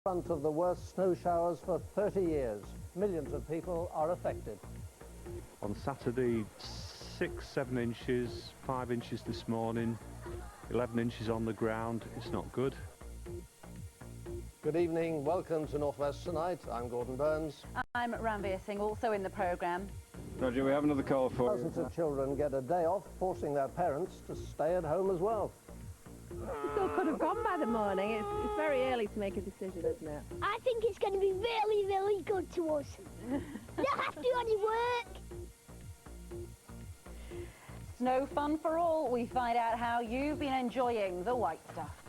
Front of the worst snow showers for 30 years. Millions of people are affected. On Saturday, 6-7 inches, 5 inches this morning, 11 inches on the ground. It's not good. Good evening, welcome to Northwest Tonight. I'm Gordon Burns. I'm Ranveer Singh, also in the programme. Roger, we have another call for you. Thousands of children get a day off, forcing their parents to stay at home as well. It still could have gone by the morning. It's very early to make a decision, isn't it? I think it's going to be really, really good to us. You don't have to do any work. Snow fun for all. We find out how you've been enjoying the white stuff.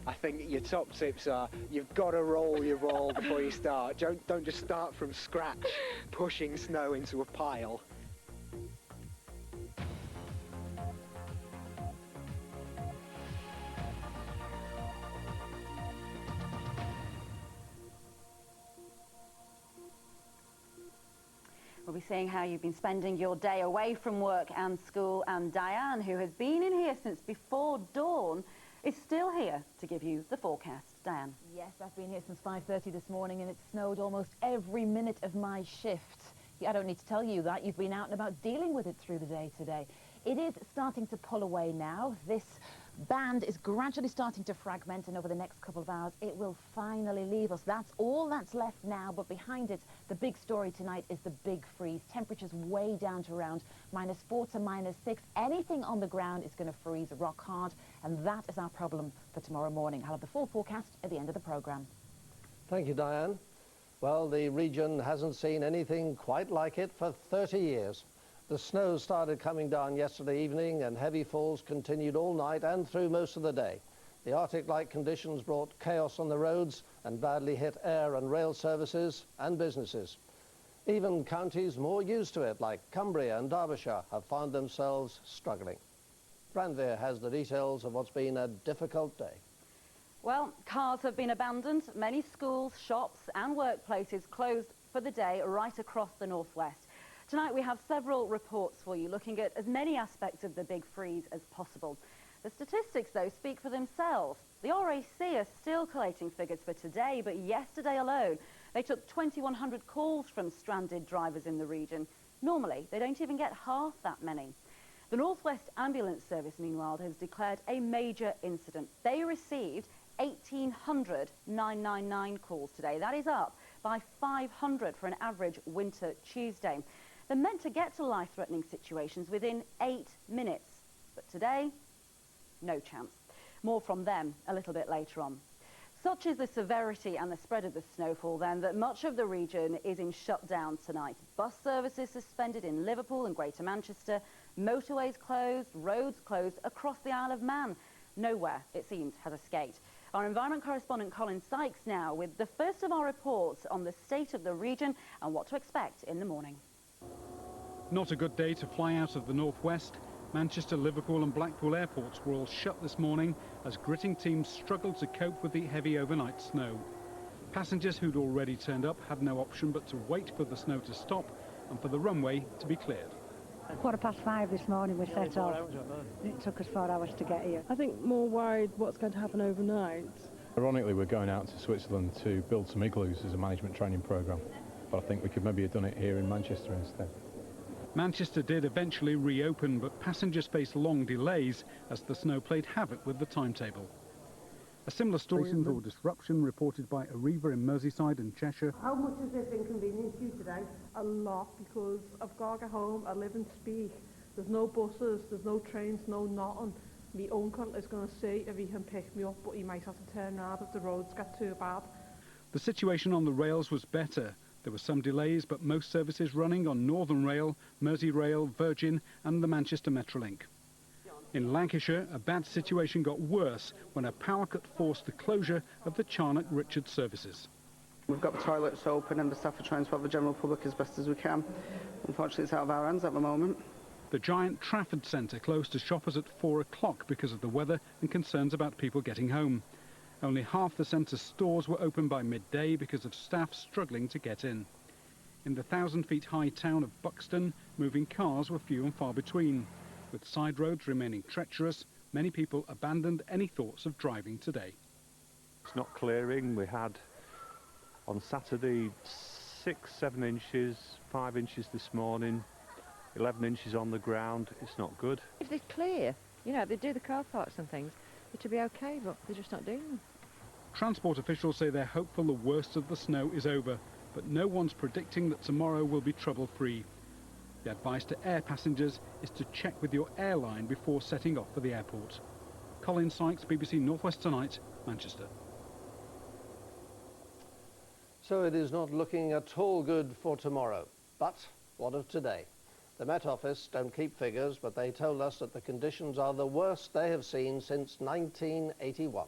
I think your top tips are you've got to roll your ball before you start. Don't just start from scratch, pushing snow into a pile. We'll be seeing how you've been spending your day away from work and school, and Diane, who has been in here since before dawn, is still here to give you the forecast. Diane. Yes, I've been here since 5:30 this morning and it snowed almost every minute of my shift. I don't need to tell you that. You've been out and about dealing with it through the day today. It is starting to pull away now. This band is gradually starting to fragment, and over the next couple of hours it will finally leave us. That's all that's left now, but behind it, the big story tonight is the big freeze. Temperatures way down to around -4 to -6. Anything on the ground is going to freeze rock hard, and that is our problem for tomorrow morning. I'll have the full forecast at the end of the programme. Thank you, Diane. Well, the region hasn't seen anything quite like it for 30 years. The snow started coming down yesterday evening and heavy falls continued all night and through most of the day. The Arctic-like conditions brought chaos on the roads and badly hit air and rail services and businesses. Even counties more used to it, like Cumbria and Derbyshire, have found themselves struggling. Ranveer has the details of what's been a difficult day. Well, cars have been abandoned. Many schools, shops and workplaces closed for the day right across the northwest. Tonight we have several reports for you looking at as many aspects of the big freeze as possible. The statistics, though, speak for themselves. The RAC are still collating figures for today, but yesterday alone they took 2,100 calls from stranded drivers in the region. Normally, they don't even get half that many. The Northwest Ambulance Service, meanwhile, has declared a major incident. They received 1,800 999 calls today. That is up by 500 for an average winter Tuesday. They're meant to get to life-threatening situations within 8 minutes. But today, no chance. More from them a little bit later on. Such is the severity and the spread of the snowfall, then, that much of the region is in shutdown tonight. Bus services suspended in Liverpool and Greater Manchester, motorways closed, roads closed across the Isle of Man. Nowhere, it seems, has escaped. Our environment correspondent Colin Sykes now with the first of our reports on the state of the region and what to expect in the morning. Not a good day to fly out of the northwest. Manchester, Liverpool and Blackpool airports were all shut this morning as gritting teams struggled to cope with the heavy overnight snow. Passengers who'd already turned up had no option but to wait for the snow to stop and for the runway to be cleared. 5:15 this morning we set off. It took us 4 hours to get here. I think more worried what's going to happen overnight. Ironically, we're going out to Switzerland to build some igloos as a management training programme, but I think we could maybe have done it here in Manchester instead. Manchester did eventually reopen, but passengers faced long delays as the snow played havoc with the timetable. A similar story for disruption reported by Arriva in Merseyside and Cheshire. How much has this inconvenienced you today? A lot, because I've got to get home. I live in Speak. There's no buses, there's no trains, no nothing. My uncle is going to see if he can pick me up, but he might have to turn around if the roads get too bad. The situation on the rails was better. There were some delays, but most services running on Northern Rail, Merseyrail, Virgin and the Manchester Metrolink. In Lancashire, a bad situation got worse when a power cut forced the closure of the Charnock-Richard services. We've got the toilets open and the staff are trying to help the general public as best as we can. Unfortunately, it's out of our hands at the moment. The giant Trafford Centre closed to shoppers at 4 o'clock because of the weather and concerns about people getting home. Only half the centre's stores were open by midday because of staff struggling to get in. In the 1,000-feet-high town of Buxton, moving cars were few and far between. With side roads remaining treacherous, many people abandoned any thoughts of driving today. It's not clearing. We had on Saturday 6-7 inches, 5 inches this morning, 11 inches on the ground. It's not good. If they clear, you know, they do the car parks and things, it should be okay, but they're just not doing them. Transport officials say they're hopeful the worst of the snow is over, but no one's predicting that tomorrow will be trouble-free. The advice to air passengers is to check with your airline before setting off for the airport. Colin Sykes, BBC North West Tonight, Manchester. So it is not looking at all good for tomorrow. But what of today? The Met Office don't keep figures, but they told us that the conditions are the worst they have seen since 1981.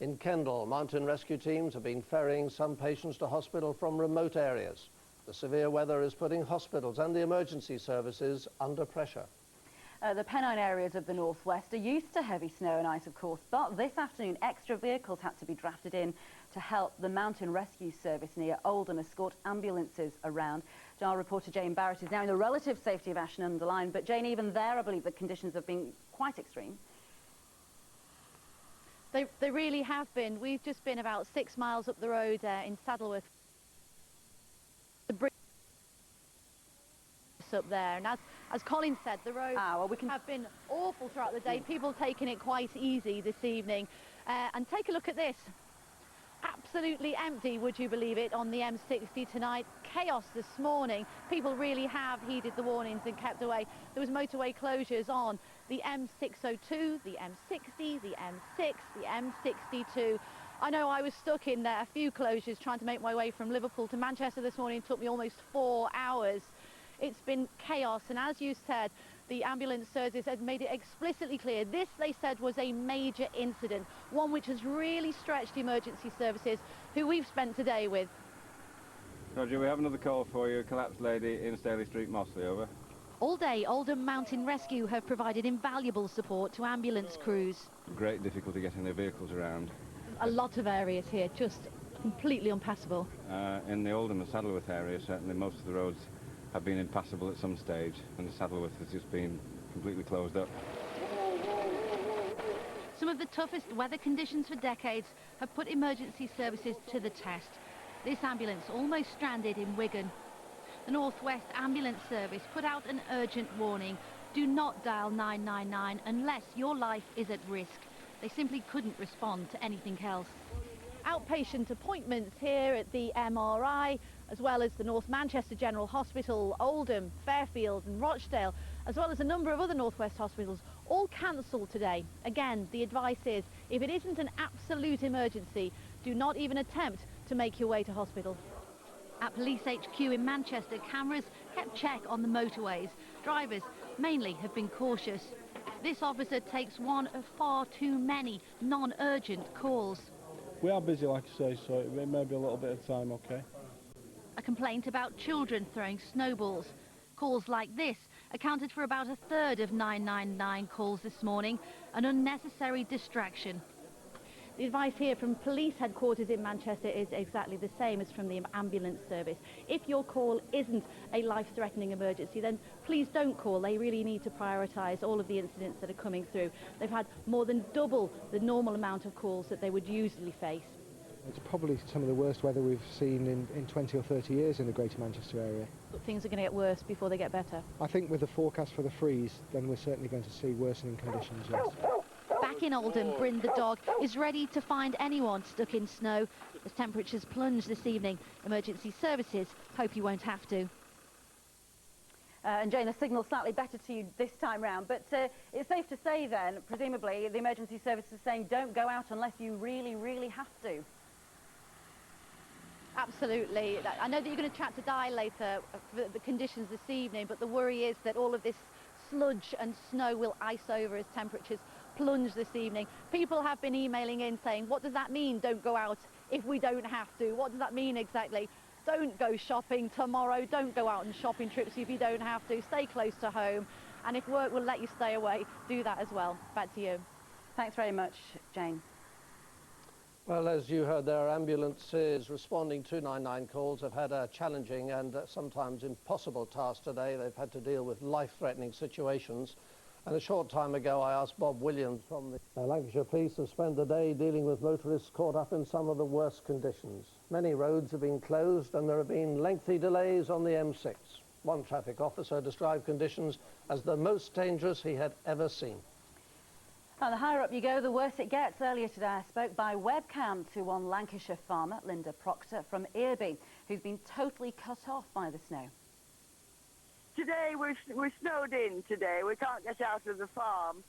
In Kendal, mountain rescue teams have been ferrying some patients to hospital from remote areas. The severe weather is putting hospitals and the emergency services under pressure. The Pennine areas of the northwest are used to heavy snow and ice, of course, but this afternoon extra vehicles had to be drafted in to help the mountain rescue service near Oldham escort ambulances around. Our reporter Jane Barrett is now in the relative safety of Ashton-under-Lyne, but Jane, even there I believe the conditions have been quite extreme. They really have been. We've just been about 6 miles up the road in Saddleworth. The bridge up there, and as Colin said, the roads have been awful throughout the day. People taking it quite easy this evening. And take a look at this. Absolutely empty, would you believe it, on the M60 tonight. Chaos this morning. People really have heeded the warnings and kept away. There was motorway closures on the M602, the M60, the M6, the M62. I know I was stuck in a few closures trying to make my way from Liverpool to Manchester this morning. It took me almost 4 hours. It's been chaos, and as you said, the ambulance services had made it explicitly clear. This, they said, was a major incident, one which has really stretched emergency services, who we've spent today with. Roger, we have another call for you. Collapsed lady in Staley Street, Mossley, over. All day, Oldham Mountain Rescue have provided invaluable support to ambulance crews. Great difficulty getting their vehicles around. A lot of areas here just completely impassable. In the Oldham and Saddleworth area, certainly most of the roads have been impassable at some stage, and the Saddleworth has just been completely closed up. Some of the toughest weather conditions for decades have put emergency services to the test. This ambulance almost stranded in Wigan. The North West Ambulance Service put out an urgent warning. Do not dial 999 unless your life is at risk. They simply couldn't respond to anything else. Outpatient appointments here at the MRI, as well as the North Manchester General Hospital, Oldham, Fairfield and Rochdale, as well as a number of other North West hospitals, all cancelled today. Again, the advice is, if it isn't an absolute emergency, do not even attempt to make your way to hospital. At Police HQ in Manchester, cameras kept check on the motorways. Drivers mainly have been cautious. This officer takes one of far too many non-urgent calls. We are busy, like you say, so it may be a little bit of time, okay? A complaint about children throwing snowballs. Calls like this accounted for about a third of 999 calls this morning, an unnecessary distraction. The advice here from police headquarters in Manchester is exactly the same as from the ambulance service. If your call isn't a life-threatening emergency, then please don't call. They really need to prioritise all of the incidents that are coming through. They've had more than double the normal amount of calls that they would usually face. It's probably some of the worst weather we've seen in 20 or 30 years in the Greater Manchester area. But things are going to get worse before they get better. I think with the forecast for the freeze, then we're certainly going to see worsening conditions, yes. Back in Oldham, Bryn the dog is ready to find anyone stuck in snow. As temperatures plunge this evening, emergency services hope you won't have to. And Jane, the signal's slightly better to you this time round, but it's safe to say then, presumably, the emergency service is saying don't go out unless you really, really have to. Absolutely. I know that you're going to chat to Di later for the conditions this evening, but the worry is that all of this sludge and snow will ice over as temperatures plunge this evening. People have been emailing in saying, what does that mean, don't go out if we don't have to? What does that mean exactly? Don't go shopping tomorrow. Don't go out on shopping trips if you don't have to. Stay close to home. And if work will let you stay away, do that as well. Back to you. Thanks very much, Jane. Well, as you heard there, ambulances responding to 999 calls have had a challenging and sometimes impossible task today. They've had to deal with life-threatening situations. And a short time ago, I asked Bob Williams from the Lancashire Police to spend the day dealing with motorists caught up in some of the worst conditions. Many roads have been closed and there have been lengthy delays on the M6. One traffic officer described conditions as the most dangerous he had ever seen. And the higher up you go, the worse it gets. Earlier today, I spoke by webcam to one Lancashire farmer, Linda Proctor, from Earby, who's been totally cut off by the snow. Today we're snowed in today. We can't get out of the farm,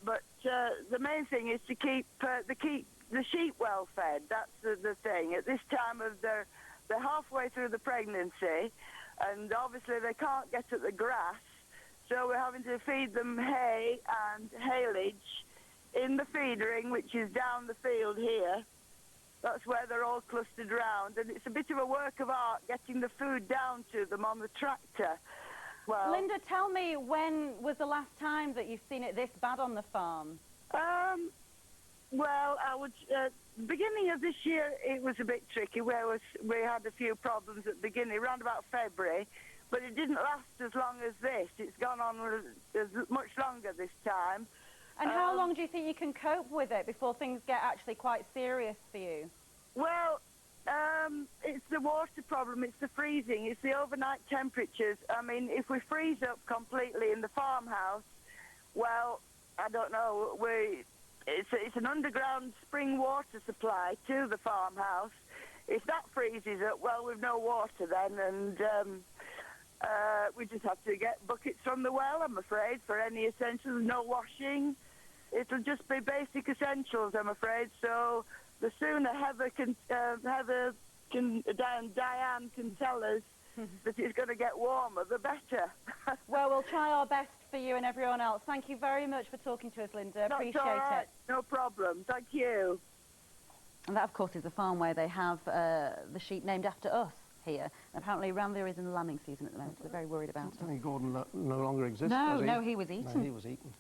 but the main thing is to keep the sheep well fed. That's the thing. At this time of they're halfway through the pregnancy, and obviously they can't get at the grass, so we're having to feed them hay and haylage in the feed ring, which is down the field here. That's where they're all clustered around, and it's a bit of a work of art getting the food down to them on the tractor. Well, Linda, tell me, when was the last time that you've seen it this bad on the farm? Well, I would. Beginning of this year, it was a bit tricky. We had a few problems at the beginning, around about February, but it didn't last as long as this. It's gone on as much longer this time. And how long do you think you can cope with it before things get actually quite serious for you? Well, it's the water problem, it's the freezing, it's the overnight temperatures. I mean, if we freeze up completely in the farmhouse, well, I don't know, it's an underground spring water supply to the farmhouse. If that freezes up, well, we've no water then, and we just have to get buckets from the well, I'm afraid, for any essentials, no washing. It'll just be basic essentials, I'm afraid. So the sooner Diane can tell us that it's going to get warmer, the better. Well, we'll try our best for you and everyone else. Thank you very much for talking to us, Linda. Appreciate it. No problem. Thank you. And that, of course, is the farm where they have the sheep named after us here. Apparently, Ramler is in the lambing season at the moment, so they're very worried about it. Tony Gordon no longer exists. No, he was eaten. No, he was eaten.